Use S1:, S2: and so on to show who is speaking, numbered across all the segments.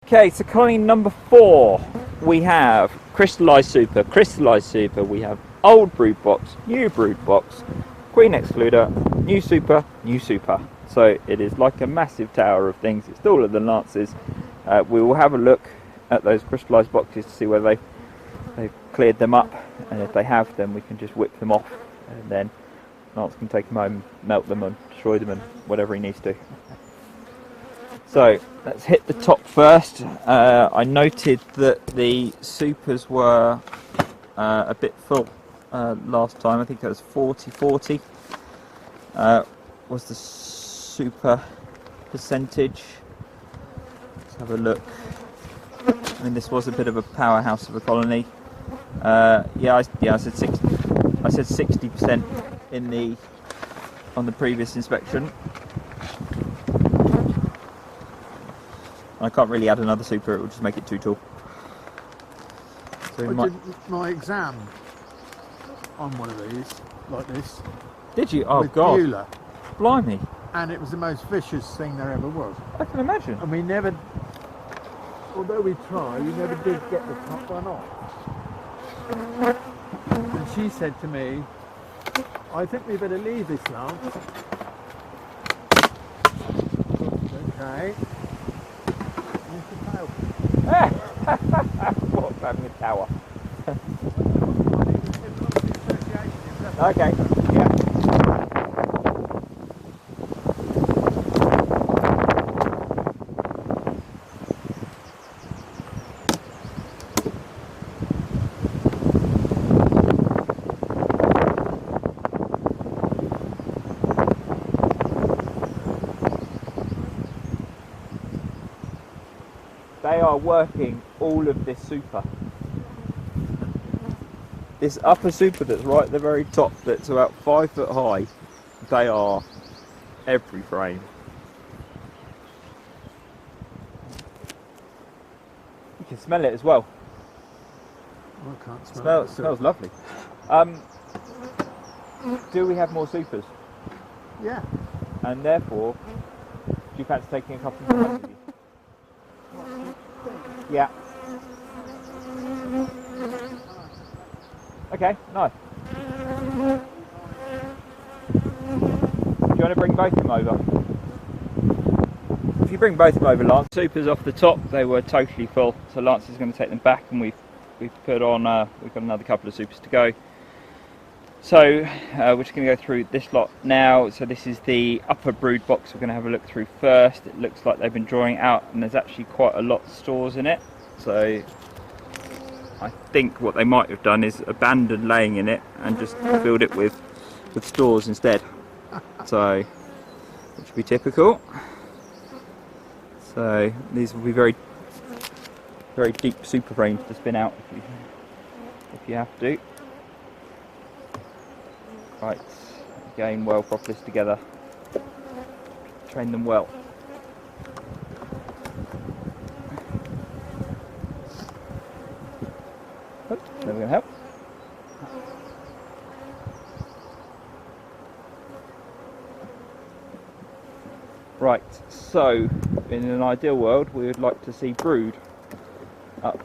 S1: Okay, so colony number 4, we have crystallised super, we have old brood box, new brood box, queen excluder, new super. So it is like a massive tower of things. It's taller than Lance's. We will have a look at those crystallised boxes to see whether they've cleared them up, and if they have, then we can just whip them off, and then Lance can take them home, melt them and destroy them and whatever he needs to. So let's hit the top first. I noted that the supers were a bit full last time. I think it was 40-40 was the super percentage. Let's have a look. I mean, this was a bit of a powerhouse of a colony. I said 60% on the previous inspection. I can't really add another super, it will just make it too tall. So
S2: I did my exam on one of these, like this.
S1: Did you? Oh
S2: with
S1: God.
S2: Beulah.
S1: Blimey.
S2: And it was the most vicious thing there ever was.
S1: I can imagine.
S2: And we never, although we tried, we never did get the top one off. And she said to me, I think we better leave this, Lance. Okay.
S1: What, having a tower? Okay, yeah. They are working all of this super. This upper super that's right at the very top, that's about 5 foot high, they are every frame. You can smell it as well.
S2: I can't smell
S1: It smells lovely. Do we have more supers?
S2: Yeah.
S1: And therefore, do you fancy taking a couple more with you? Yeah. Okay, nice. Do you want to bring both of them over? If you bring both of them over, Lance. Supers off the top, they were totally full, so Lance is going to take them back, and we've put on, we've got another couple of supers to go. So we're just going to go through this lot now. So this is the upper brood box we're going to have a look through first. It looks like they've been drawing out, and there's actually quite a lot of stores in it. So I think what they might have done is abandoned laying in it and just filled it with stores instead. So which would be typical. So these will be very deep super frames to spin out if you have to. Right, again, well, prop this together, train them well. Oops, never going to help. Right, so in an ideal world we would like to see brood up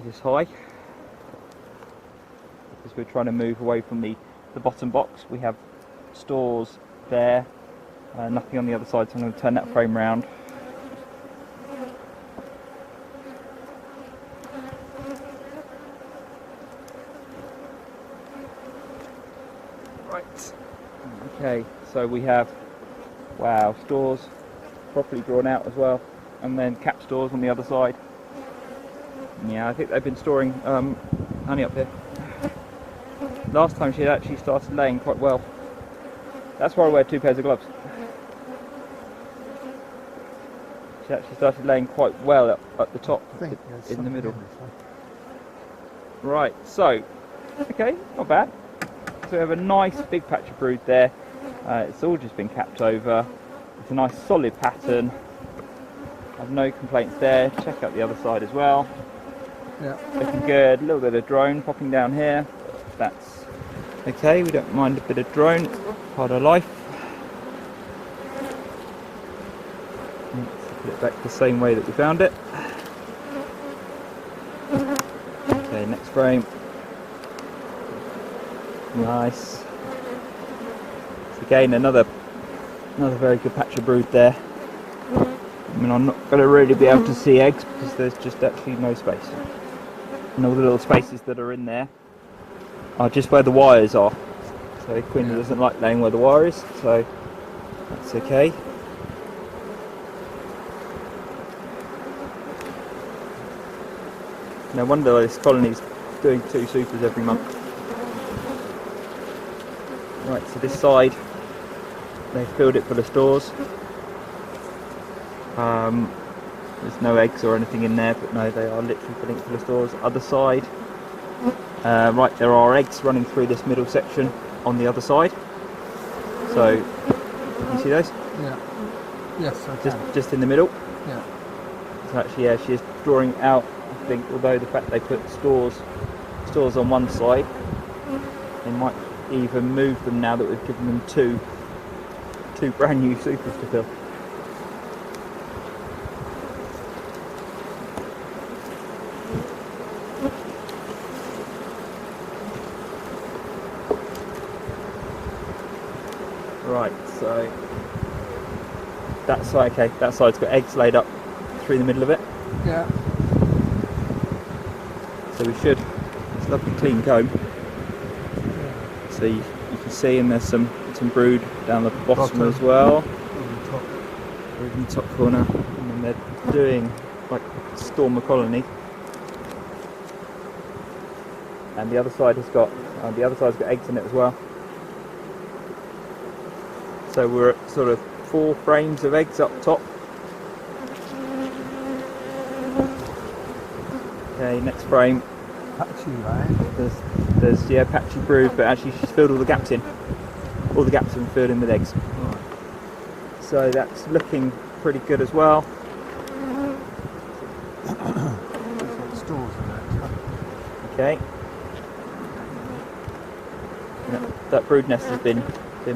S1: this high, because we're trying to move away from the bottom box. We have stores there, nothing on the other side, so I'm going to turn that frame round. Right, okay, so we have, wow, stores properly drawn out as well, and then cap stores on the other side. Yeah, I think they've been storing honey up here. Last time she had actually started laying quite well. That's why I wear 2 pairs of gloves. She actually started laying quite well at the top, in the middle. Right, so, okay, not bad. So we have a nice big patch of brood there. It's all just been capped over. It's a nice solid pattern. I have no complaints there. Check out the other side as well.
S2: Yeah.
S1: Looking good. A little bit of drone popping down here. That's okay, we don't mind a bit of drone, it's part of life. Let's put it back the same way that we found it. Okay, next frame. Nice. So again, another very good patch of brood there. I mean, I'm not going to really be able to see eggs because there's just actually no space. And all the little spaces that are in there are just where the wires are. So queeny doesn't like laying where the wire is, so that's okay. No wonder this colony's doing 2 supers every month. Right, so this side, they've filled it full of stores. There's no eggs or anything in there, but no, they are literally filling it full of stores. Other side, right, there are eggs running through this middle section on the other side. So, you see those?
S2: Yeah. Yes, I can.
S1: Just in the middle.
S2: Yeah.
S1: So actually, yeah, she is drawing out, I think, although the fact they put stores on one side, they might even move them now that we've given them two brand new supers to fill. Right, so that side, okay, that side's got eggs laid up through the middle of it.
S2: Yeah.
S1: So we should, it's a lovely clean comb. So you can see, and there's some brood down the bottom as well. Over in the top corner, and then they're doing like storm a colony. And the other side has got eggs in it as well. So we're at sort of 4 frames of eggs up top. Okay, next frame.
S2: Patchy, right?
S1: There's yeah, patchy brood, but actually she's filled all the gaps in. All the gaps have been filled in with eggs.
S2: Right.
S1: So that's looking pretty good as well.
S2: There's got stores in it.
S1: Okay. That brood nest has been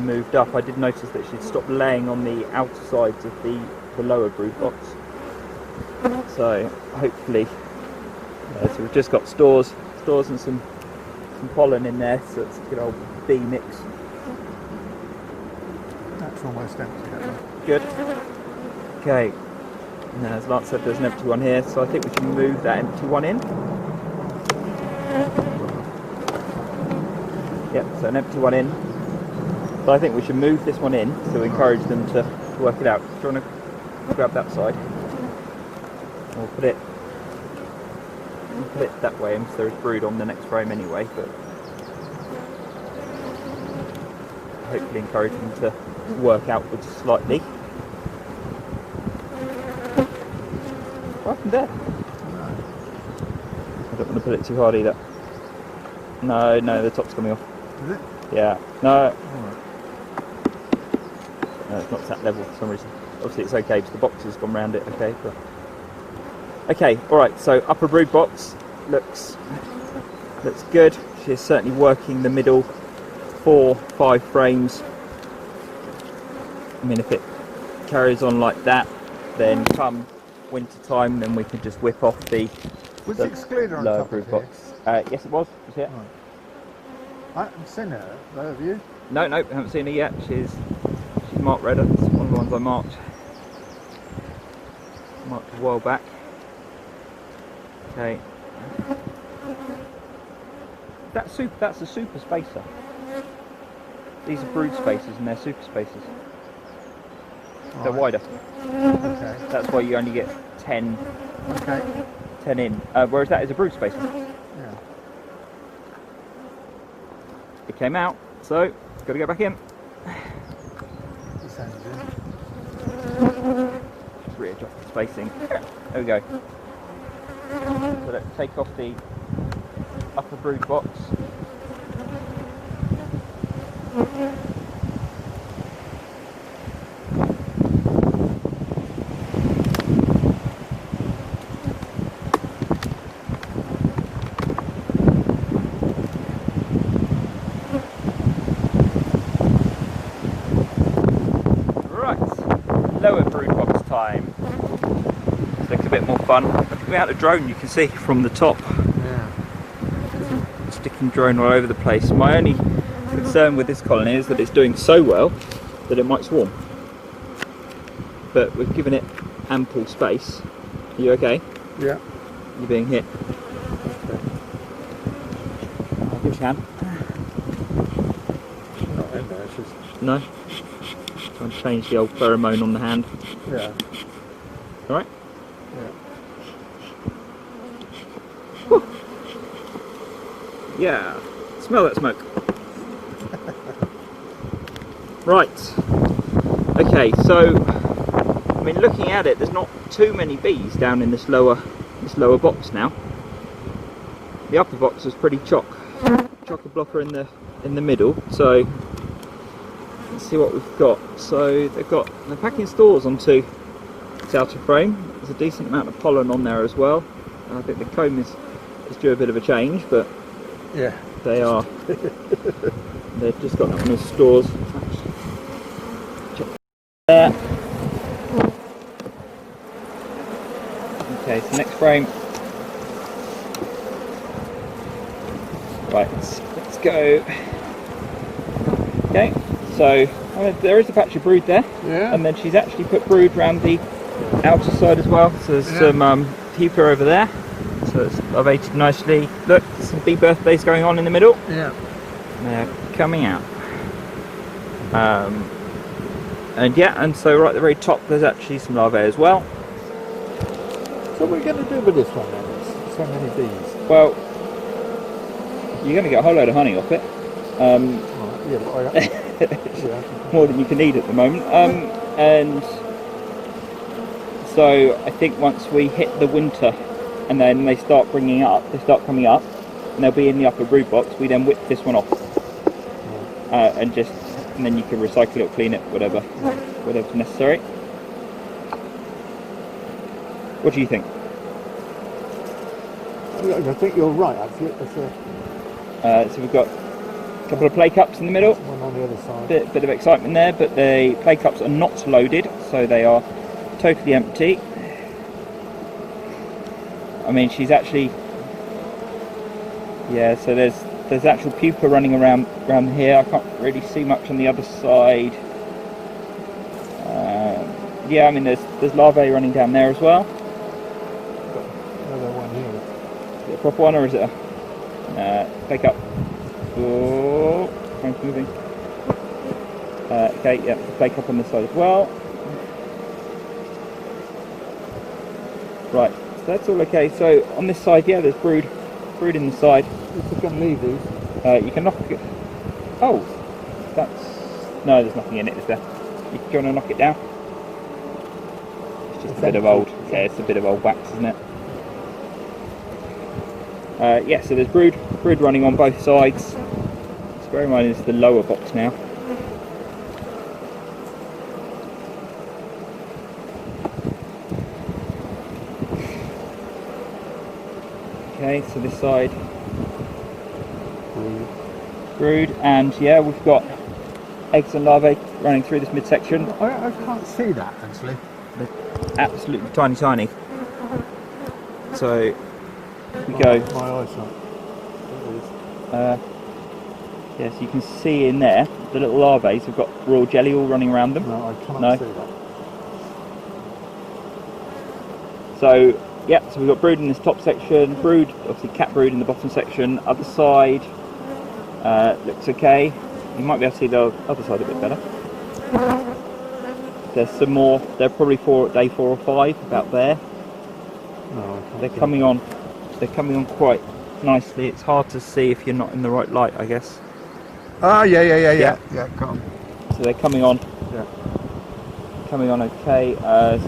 S1: moved up. I did notice that she'd stopped laying on the outer sides of the lower brood box. So hopefully, so we've just got stores and some pollen in there, so it's a good old bee mix.
S2: That's almost empty, that one.
S1: Good. Okay. Now, as Lance said, there's an empty one here, so I think we can move that empty one in. Yep, so an empty one in. So I think we should move this one in to encourage them to work it out. Do you want to grab that side? We'll put it that way, and so there's brood on the next frame anyway, but hopefully encourage them to work outwards slightly. What happened there? I don't want to put it too hard either. No, the top's coming off.
S2: Is it?
S1: Yeah. No.
S2: Alright.
S1: No, it's not at that level for some reason. Obviously it's okay because the box has gone round it, okay. But... Okay, alright, so upper brood box looks good. She's certainly working the middle 4-5 frames. I mean, if it carries on like that, then come winter time, then we can just whip off the
S2: Was the excluder on
S1: lower
S2: top
S1: brood
S2: of
S1: box. Yes, it was. Was it?
S2: Right. I haven't seen her, though, have you?
S1: No, haven't seen her yet. She's marked red. It's one of the ones I marked a while back. Okay. That's a super spacer. These are brood spacers and they're super spacers. They're wider.
S2: Okay.
S1: That's why you only get 10 in. Whereas that is a brood spacer.
S2: Yeah.
S1: It came out, so got to go back in.
S2: This ends
S1: Just readjust the spacing. There we go. So let's take off the upper brood box. Right, lower brood box time. This looks a bit more fun. Without a drone, you can see from the top.
S2: Yeah.
S1: Sticking drone all over the place. My only concern with this colony is that it's doing so well that it might swarm. But we've given it ample space. Are you okay?
S2: Yeah.
S1: You're being hit.
S2: Okay.
S1: I'll give you a hand.
S2: Not in there, it's just...
S1: No? Trying to change the old pheromone on the hand.
S2: Yeah.
S1: Alright?
S2: Yeah.
S1: Yeah. Smell that smoke. Right. Okay, so I mean, looking at it, there's not too many bees down in this lower box now. The upper box was pretty chock-a-blocker in the middle. So let's see what we've got. So they're packing stores onto this outer frame. There's a decent amount of pollen on there as well. And I think the comb is due a bit of a change, but
S2: Yeah.
S1: they are. They've just got that on the stores. Check there. Okay, so next frame. Right, let's go. Okay, so there is a patch of brood there,
S2: Yeah.
S1: and then she's actually put brood around the outer side as well. So there's some pupa over there. So it's larvated nicely. Look, there's some bee birthdays going on in the middle.
S2: Yeah.
S1: They're coming out. And so right at the very top there's actually some larvae as well.
S2: So what are we going to do with this one then? It's so many bees.
S1: Well, you're going to get a whole load of honey off it.
S2: Yeah, but yeah.
S1: More than you can eat at the moment. And so I think once we hit the winter and then they start coming up, and they'll be in the upper brood box, we then whip this one off. And then you can recycle it or clean it, whatever's necessary. What do you think?
S2: I think you're right, actually.
S1: So we've got a couple of play cups in the middle.
S2: One on the other side.
S1: Bit of excitement there, but the play cups are not loaded, so they are totally empty. I mean, she's actually, yeah. So there's actual pupa running around here. I can't really see much on the other side. Yeah, I mean there's larvae running down there as well.
S2: Another one here.
S1: Is it a proper one or is it a play cup? Oh, frame's moving. Okay, yeah, the play cup on this side as well. Right, so that's all okay. So on this side, yeah, there's brood in the side.
S2: If we can leave these.
S1: You can knock it. Oh, no, there's nothing in it, is there? Do you want to knock it down? It's just a bit of old. Yeah, it's a bit of old wax, isn't it? Yeah, so there's brood running on both sides. Let's bear in mind it's the lower box now. Okay, so this side, brood, and yeah, we've got eggs and larvae running through this midsection.
S2: I can't see that actually.
S1: They're absolutely tiny. So we go.
S2: My eyesight.
S1: Yes, you can see in there the little larvae have got raw jelly all running around them.
S2: No, I can't see that.
S1: So yeah, so we've got brood in this top section, brood, obviously cat brood in the bottom section. Other side looks okay. You might be able to see the other side a bit better. There's some more. They're probably day 4 or 5 about there.
S2: No, I can't.
S1: They're coming on. They're coming on quite nicely. It's hard to see if you're not in the right light, I guess.
S2: Ah, yeah. Come.
S1: So they're coming on.
S2: Yeah.
S1: Coming on okay.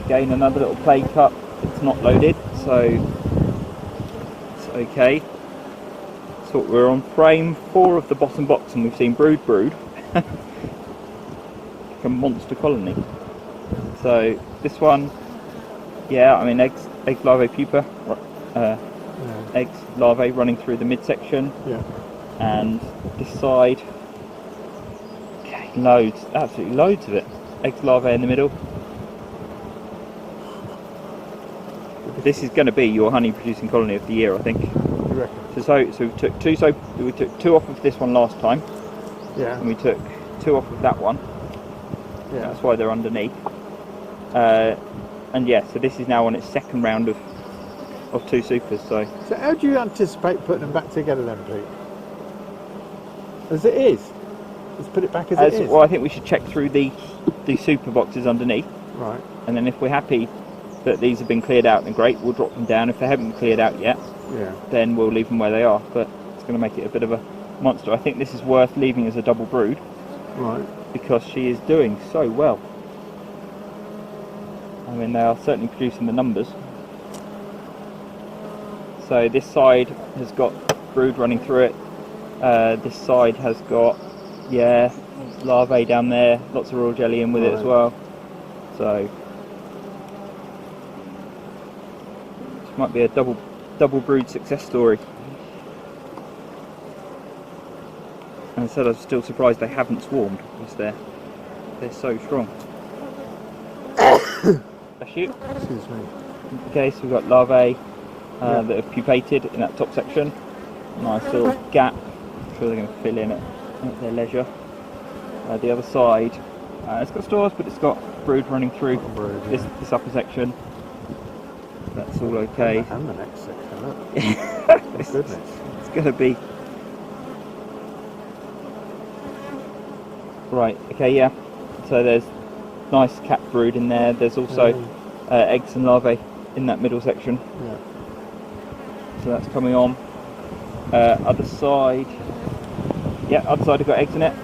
S1: Again, another little play cup. It's not loaded, so it's okay. So we're on frame 4 of the bottom box, and we've seen brood. Like a monster colony. So this one, yeah, I mean eggs, larvae, pupa, eggs, larvae running through the midsection.
S2: Yeah.
S1: And this side, okay, loads, absolutely loads of it. Eggs, larvae in the middle. This is going to be your honey producing colony of the year, I think.
S2: You reckon?
S1: So we took two off of this one last time.
S2: Yeah.
S1: And we took two off of that one.
S2: Yeah.
S1: That's why they're underneath. And yeah, so this is now on its second round of two supers. So
S2: how do you anticipate putting them back together then, Pete? As it is? Let's put it back as it is.
S1: Well, I think we should check through the super boxes underneath.
S2: Right.
S1: And then if we're happy that these have been cleared out, then great, we'll drop them down. If they haven't been cleared out yet, then we'll leave them where they are. But it's going to make it a bit of a monster. I think this is worth leaving as a double brood.
S2: Right.
S1: Because she is doing so well. I mean, they are certainly producing the numbers. So this side has got brood running through it. This side has got, larvae down there. Lots of royal jelly in with it as well. So this might be a double brood success story. And I said I was still surprised they haven't swarmed, because they're so strong. Bless you.
S2: Excuse me.
S1: Okay, so we've got larvae that have pupated in that top section. Nice little gap. I'm sure they're going to fill in at their leisure. The other side, it's got stores, but it's got brood running through this upper section. That's all okay.
S2: And the next section, look. Oh, goodness.
S1: It's going to be... Right, okay, yeah. So there's nice cat brood in there. There's also eggs and larvae in that middle section.
S2: Yeah. So
S1: that's coming on. Other side. Yeah, other side have got eggs in it.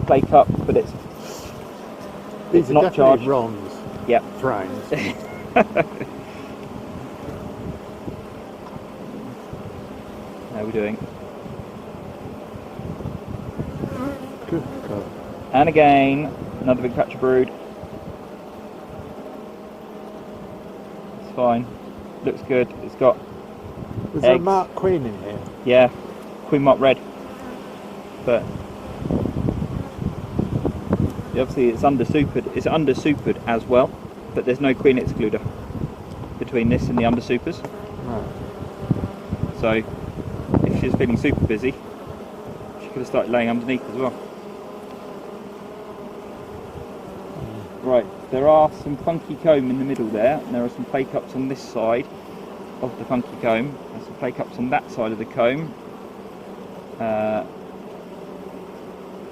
S1: Bake up, but it's not charged.
S2: Ron's.
S1: Yep.
S2: Thrones.
S1: How are we doing?
S2: Good God.
S1: And again, another big patch of brood. It's fine. Looks good. It's got
S2: There's
S1: eggs.
S2: a Mark Queen in here.
S1: Yeah, Queen Mark Red. But obviously it's under supered. It's under supered as well, but there's no queen excluder between this and the under supers.
S2: Right.
S1: So if she's feeling super busy, she could have started laying underneath as well. Right, there are some funky comb in the middle there, and there are some play cups on this side of the funky comb, and some play cups on that side of the comb.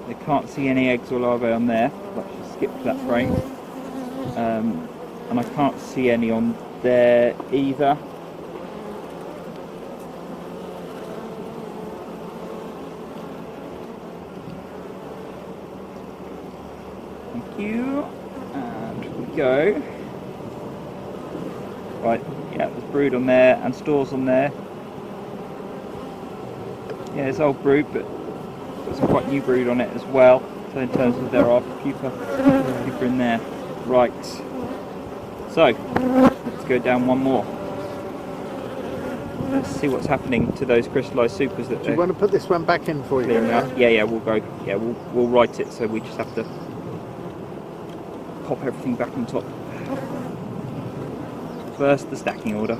S1: They can't see any eggs or larvae on there, but she skipped that frame. And I can't see any on there either. Thank you. And here we go. Right, yeah, there's brood on there and stores on there. Yeah, it's old brood, but got some quite new brood on it as well. So in terms of there are pupa in there. Right. So let's go down one more. Let's see what's happening to those crystallised supers that
S2: Do you want to put this one back in for you?
S1: clearing out. Yeah, we'll go. Yeah, we'll write it. So we just have to pop everything back on top. First, the stacking order.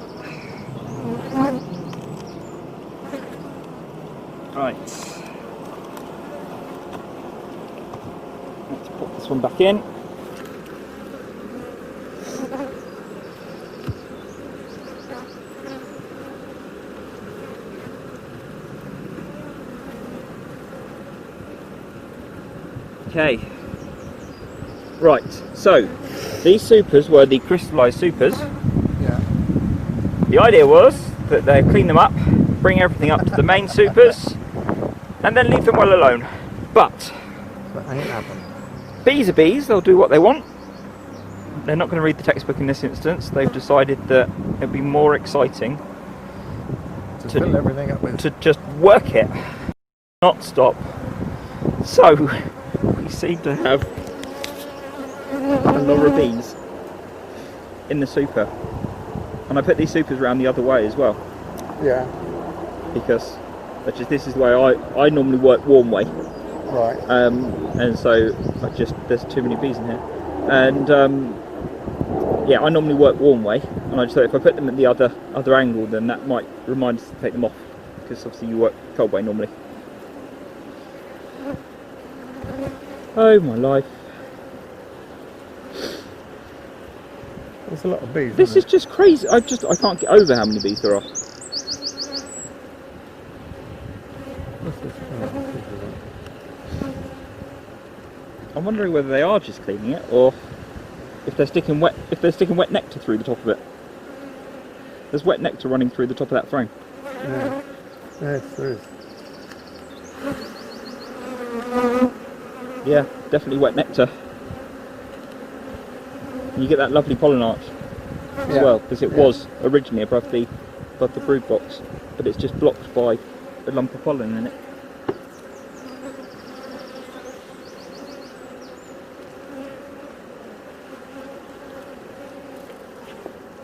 S1: Right. Let's put this one back in. Okay. Right, so these supers were the crystallised supers.
S2: Yeah.
S1: The idea was that they clean them up, bring everything up to the main supers, and then leave them well alone. But
S2: That ain't happened.
S1: bees are bees, they'll do what they want. They're not going to read the textbook in this instance. They've decided that it'd be more exciting
S2: To fill everything up with.
S1: to just work it, not stop. So we seem to have a lot of bees in the super, and I put these supers around the other way as well,
S2: Yeah.
S1: because this is the way I normally work warm way,
S2: Right.
S1: and so there's too many bees in here, and yeah, I normally work one way, and I just thought if I put them at the other angle, then that might remind us to take them off, because obviously you work cold way normally. Oh my life.
S2: There's a lot of bees.
S1: This is just crazy. I can't get over how many bees there are. I'm wondering whether they are just cleaning it, or if they're sticking wet nectar through the top of it. There's wet nectar running through the top of that frame.
S2: Yeah. Yes, there is.
S1: Yeah, definitely wet nectar. And you get that lovely pollen arch as well, because it was originally above the brood box, but it's just blocked by a lump of pollen in it.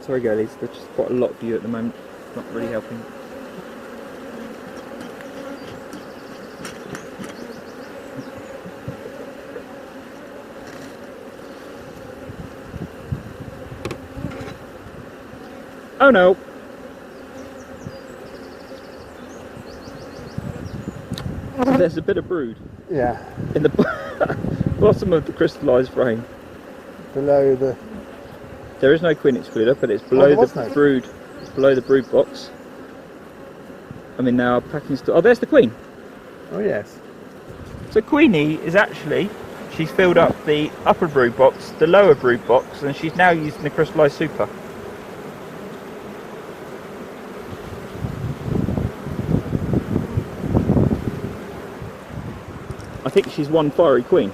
S1: Sorry girlies, there's just quite a lot of you at the moment, not really helping. Oh no! So there's a bit of brood.
S2: Yeah.
S1: In the bottom of the crystallised frame.
S2: Below the...
S1: There is no queen excluder, but it's below the
S2: no
S1: brood. It's below the brood box. I mean, now packing store. Oh, there's the queen.
S2: Oh yes.
S1: So Queenie is actually, she's filled up the upper brood box, the lower brood box, and she's now using the crystallised super. I think she's one fiery queen.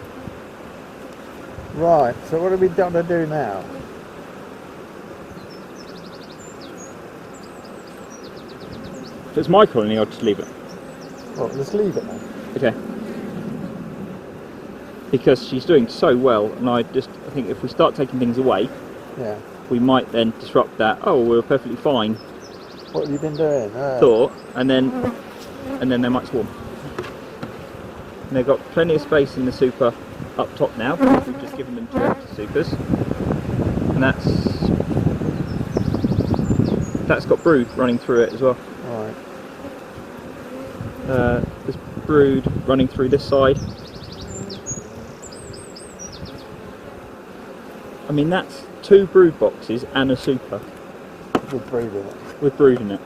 S2: Right. So what have we done to do now?
S1: If it's my colony, I'll just leave it.
S2: Well, let's leave it then.
S1: Okay. Because she's doing so well, and I think if we start taking things away,
S2: yeah,
S1: we might then disrupt that. Oh, we're perfectly fine.
S2: What have you been doing?
S1: Thought, and then they might swarm. And they've got plenty of space in the super up top now, because we've just given them 2 extra supers, and that's got brood running through it as well.
S2: Right.
S1: There's brood running through this side. I mean, that's 2 brood boxes and a super.
S2: With brood in it.
S1: With brood in it.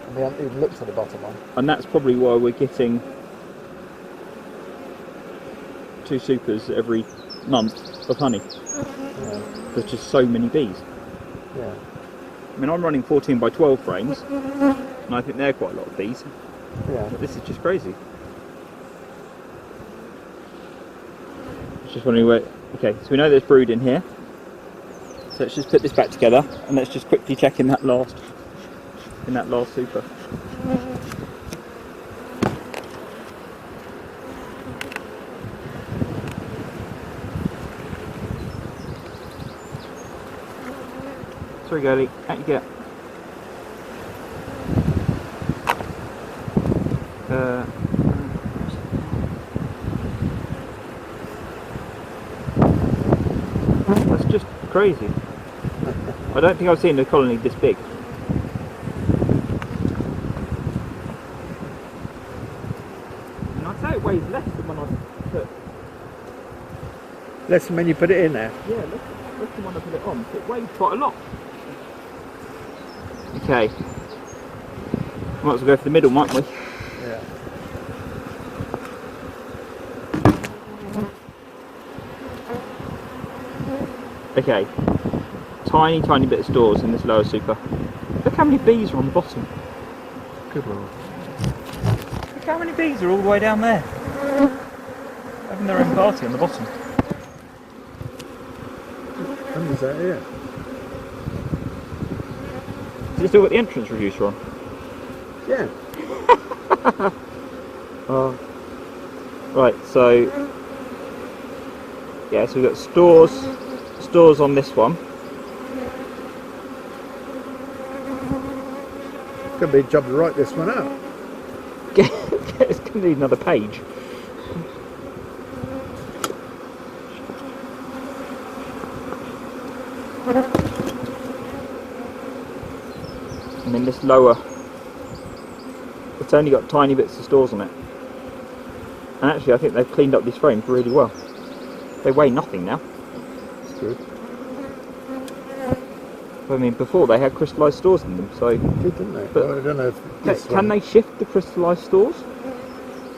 S2: And we haven't even looked at the bottom one.
S1: And that's probably why we're getting 2 supers every month of honey.
S2: Yeah.
S1: There's just so many bees.
S2: Yeah.
S1: I mean, I'm running 14 by 12 frames, and I think they're quite a lot of bees.
S2: Yeah.
S1: But this is just crazy. Just wondering where. Okay, so we know there's brood in here. So let's just put this back together, and let's just quickly check in that last super. Sorry, girlie, out you get. That's just crazy. I don't think I've seen a colony this big. And I'd say it weighs less than when I put.
S2: Less than when you put it in there.
S1: Yeah, less than when I put it on. It weighs quite a lot. Okay. Might as well go for the middle, mightn't we?
S2: Yeah.
S1: Okay. Tiny bit of stores in this lower super. Look how many bees are on the bottom.
S2: Good one.
S1: Look how many bees are all the way down there. Having their own party on the bottom.
S2: And is that here?
S1: Has it still got the entrance reducer on?
S2: Yeah.
S1: Right, so yeah, so we've got stores on this one.
S2: Could be a job to write this one out.
S1: It's going to need another page. And then this lower, it's only got tiny bits of stores on it. And actually I think they've cleaned up these frames really well. They weigh nothing now.
S2: That's good.
S1: I mean, before they had crystallised stores in them, so...
S2: They did, didn't they?
S1: But
S2: well, I don't know if
S1: can they shift the crystallised stores?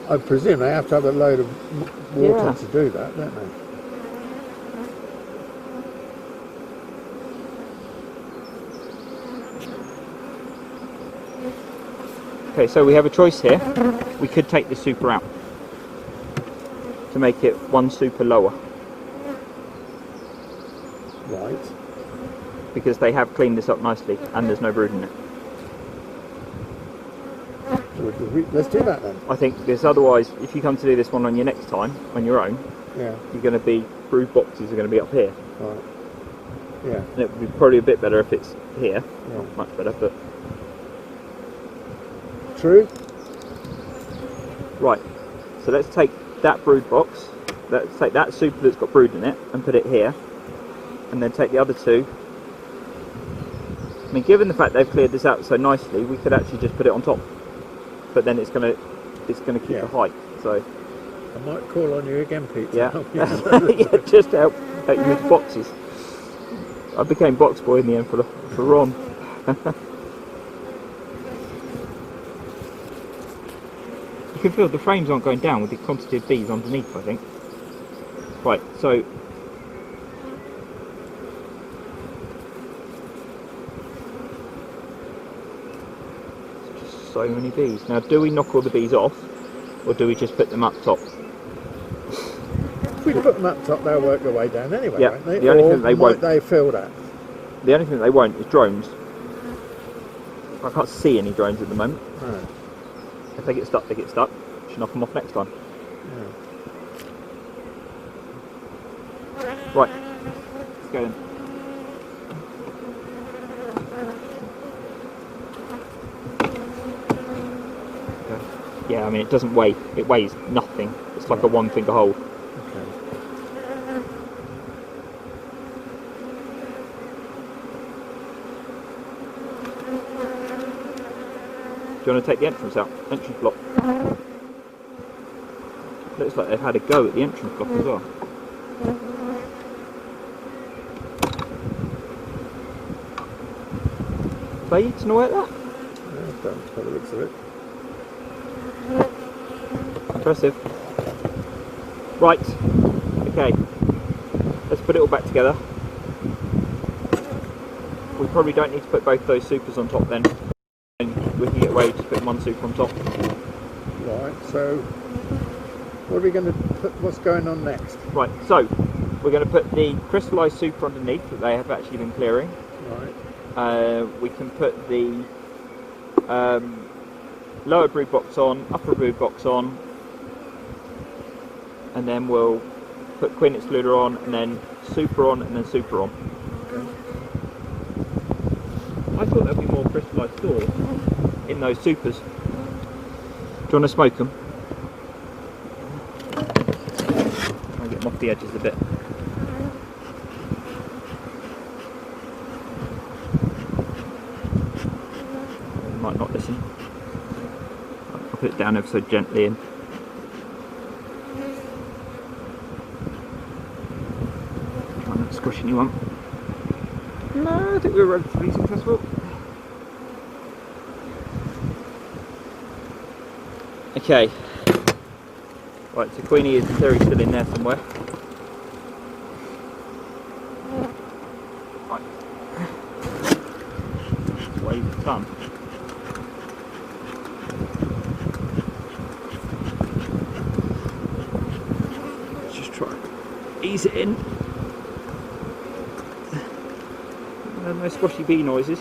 S2: I presume they have to have a load of water to do that, don't they?
S1: Okay, so we have a choice here. We could take the super out to make it one super lower.
S2: Right.
S1: Because they have cleaned this up nicely and there's no brood in it.
S2: Let's do that then.
S1: I think because otherwise, if you come to do this one on your next time, on your own, you're going to be, brood boxes are going to be up here.
S2: Right. Yeah.
S1: And it would be probably a bit better if it's here.
S2: Yeah.
S1: Not much better, but...
S2: True.
S1: Right, so let's take that brood box, let's take that super that's got brood in it and put it here, and then take the other two. I mean, given the fact they've cleared this out so nicely, we could actually just put it on top, but then it's gonna keep the height. So
S2: I might call on you again, Pete.
S1: Yeah, yeah, just to help you with the boxes. I became box boy in the end for Ron. You can feel the frames aren't going down with the quantity of bees underneath, I think. Right, so just so many bees. Now, do we knock all the bees off, or do we just put them up top?
S2: If we put them up top, they'll work their way down anyway,
S1: Yeah,
S2: won't they?
S1: the only
S2: or
S1: thing they
S2: might
S1: won't.
S2: They fill that.
S1: The only thing they won't is drones. I can't see any drones at the moment.
S2: Right.
S1: If they get stuck, they get stuck. Should knock them off next time.
S2: Yeah.
S1: Right, let's go then. Okay. Yeah, I mean it doesn't weigh. It weighs nothing. It's like a one finger hold.
S2: Okay.
S1: Do you want to take the entrance out? Entrance block. Looks like they've had a go at the entrance block as well. Fades and all like that?
S2: Yeah, done by the looks of it.
S1: Impressive. Right. Okay. Let's put it all back together. We probably don't need to put both those supers on top then. And we can get away with just putting one super on top.
S2: Right, so what are we going to put, what's going on next?
S1: Right, so we're going to put the crystallised super underneath that they have actually been clearing.
S2: Right.
S1: We can put the lower brood box on, upper brood box on, and then we'll put queen excluder on, and then super on, and then super on.
S2: Okay.
S1: I thought there'd be more crystallised stores in those supers. Do you want to smoke them? I'll get them off the edges a bit. They might not listen. I'll put it down ever so gently and try not to squish anyone. No, I think we're relatively successful. Okay. Right, so Queenie is theory still in there somewhere. Right. Wave the ton. Let's just try and ease it in. No squashy bee noises.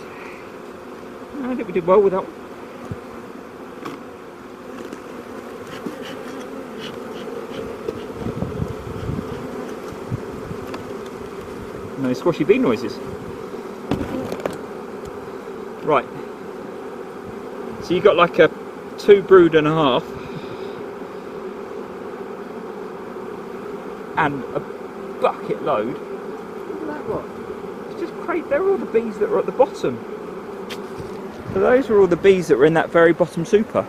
S1: I think we did well with that one. No squashy bee noises. Right. So you got like a 2 brood and a half and a bucket load. Look at that lot. It's just great. They're all the bees that are at the bottom. So those are all the bees that were in that very bottom super.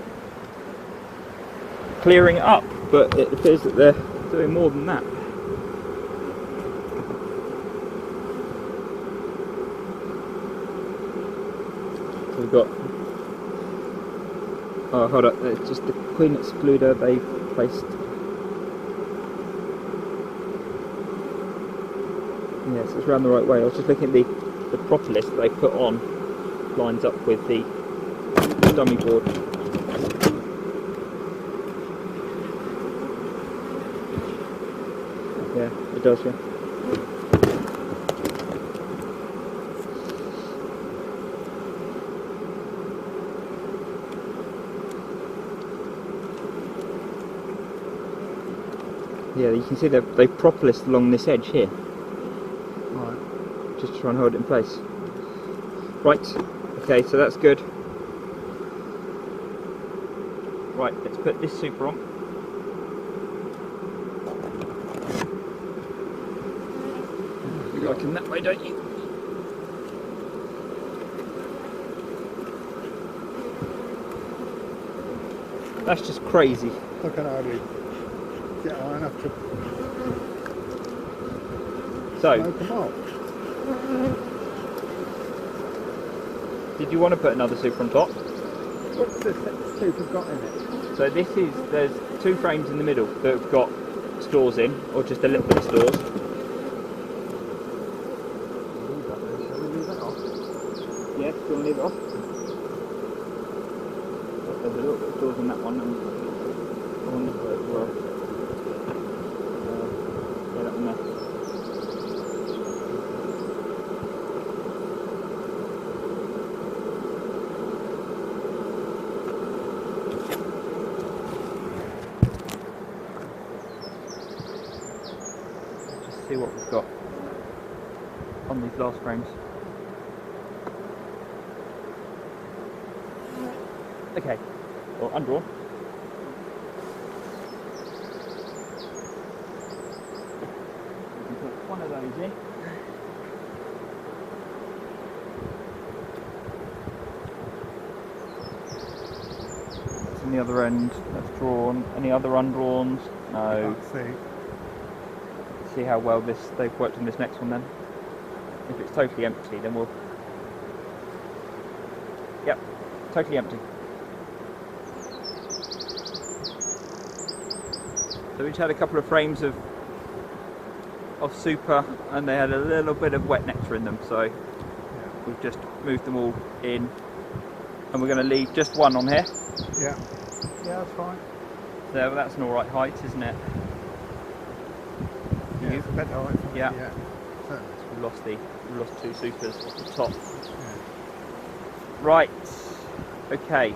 S1: Clearing it up, but it appears that they're doing more than that. So we've got, oh hold up, it's just the queen excluder they've placed. Yes, it's round the right way. I was just looking at the propolis that they put on, lines up with the dummy board. Yeah, it does, yeah. Yeah, you can see they've propolis along this edge here. Right. Just to try and hold it in place. Right, okay, so that's good. Right, let's put this super on. You like him that way, don't you? That's just crazy.
S2: I can hardly get high enough to smoke them off.
S1: Did you want to put another super on top?
S2: What's the super got in it?
S1: So this is, there's two frames in the middle that have got stores in, or just a little bit of stores.
S2: Shall we leave that off?
S1: Yeah, do you want to leave it off? There's a little bit of stores in that one, and on this way as well. Yeah, that one there. Just see what we've got on these last frames. Okay, well, undrawn. We can put one of those in. That's on the other end, that's drawn. Any other undrawns? No.
S2: Can't see.
S1: See how well they've worked on this next one then. If it's totally empty, then we'll... Yep, totally empty. So we just had a couple of frames of super, and they had a little bit of wet nectar in them, so we've just moved them all in, and we're going to leave just one on here.
S2: Yeah, yeah, that's fine.
S1: So that's an alright height, isn't it?
S2: Yeah, it's a bit height.
S1: Yeah.
S2: Yeah.
S1: We lost two supers off the top.
S2: Yeah.
S1: Right. Okay.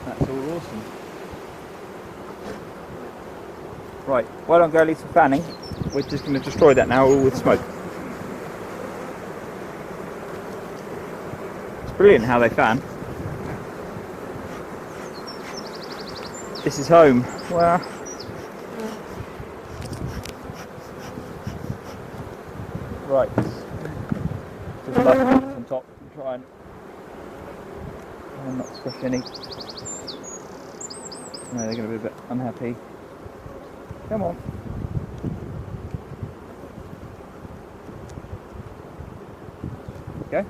S1: That's all awesome. Right, well done girlies for fanning. We're just going to destroy that now, all with smoke. It's brilliant how they fan. This is home. Well, right. Just like on top, try and not squish any. No, they're going to be a bit unhappy. Come on. Okay.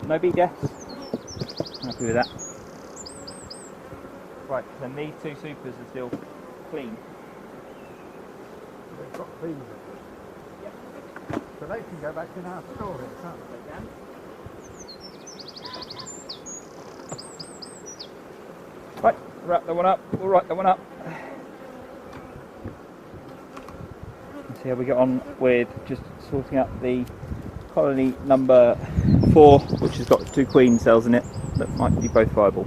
S1: No bee deaths. Happy with that. Right, then these two supers are still clean.
S2: They've got bees in it.
S1: Yep.
S2: So they can go back in our storage, can't they?
S1: They can. Right, wrap that one up. We'll write that one up. See how we get on with just sorting out the colony number 4, which has got 2 queen cells in it that might be both viable.